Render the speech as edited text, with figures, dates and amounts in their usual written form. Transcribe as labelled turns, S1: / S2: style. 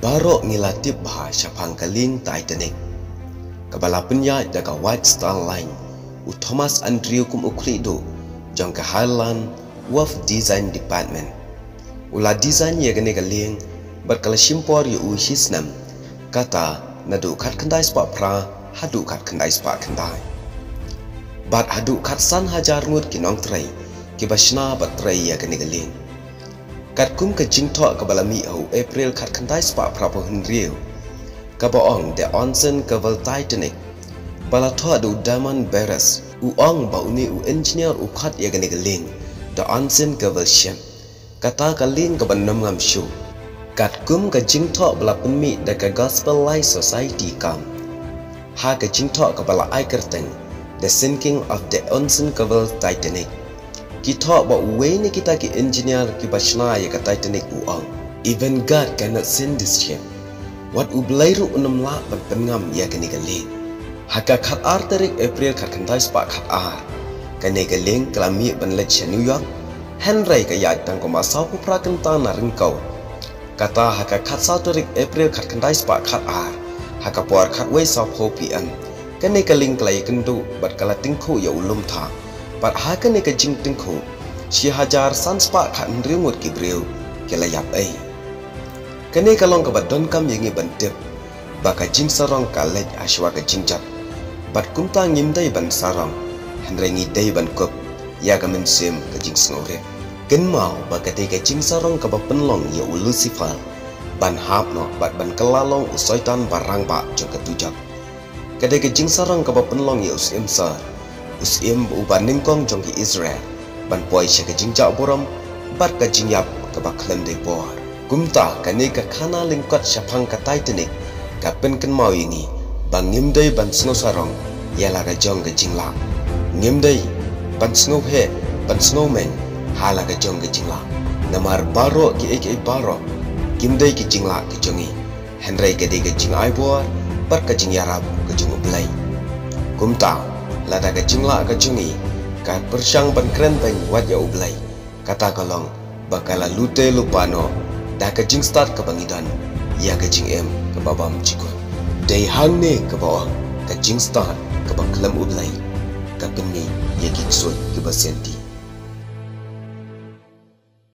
S1: barok ngilatip bahasa pangkalin Titanic. Kabala penyat jaga White Star Line u Thomas Andrew kum ukrido jang ke Highland Wharf Design Department. Ula design ya gane galing berkala simpor yu hisnam kata nadu kat kendai spa pra hadu kat kendai spa kendai. Bat hadu kat san hajar ngut kinong tray kibashna bat tray ya gane galing. Kat kum ke jingtok ke balami au April kat kendai spa prapo henriu ke baong de onsen ke val Titanic bala to adu Diamond Barras uong ba uni u engineer u kat ya gane galing de onsen ke val ship kata kaling ke banam ngam shu kat kum ke jingtok bala penmi de ke Gospel Light Society kam ha ke jingtok ke bala ai kerteng the sinking of the onsen ke val Titanic. Kita bawa way ni kita ki engineer ki bashna ya ka Titanic uang. Even God cannot send this ship. What ublairu unam la ban pengam ya kani galing. Haka kat arterik April kat kantai spa kat ar. Kani galing kelami ban lech New York. Henry ka ya tang ko masau pu prakenta na ringkau. Kata haka kat sauterik April kat kantai spa kat ar. Haka puar kat way sau PM. Kani galing kelai kendu bat kala tingku ya ulum tha. Pat haka ne ka jing tingku si hajar sanspa khan rimut ki breu ke layap ai kane kalong ka badon kam yengi bantep baka jing sarong ka lej ashwa ka jingjat bat kumta ngimdai ban sarong henrengi dai ban kop ya ka mensim ka jing snore ken mau baka te ka jing sarong ka bapenlong ya Lucifer ban hap no bat ban kelalong usoitan barang ba jong ka tujak kade ka jing sarong ka bapenlong ya usimsar usim uban ningkong jong ki Israel ban poi sya ka jingjak boram bat ka jingyap ka baklam de bor kumta kane ka khana lingkot syapang ka Titanic ka pen ken mau ini bang ngimdai ban snow sarong yala ka jong ka jingla ngimdai ban snow he ban snowman hala ka jong ka jingla namar baro ki ek baro kimdai ki jingla ka jongi henry ka de ka jing ai bor bat ka jingyarap ka jong blai kumta lada ka jingla ka jungi ka persyang ban kren bang wat ya ublai kata kalong bakala lute lupano da ka jing start ka bangidan ya ka jing em ka babam jikon dai hang ne ka bawang ka jing start ka baklam ublai ka penni ya kiksoi ka basenti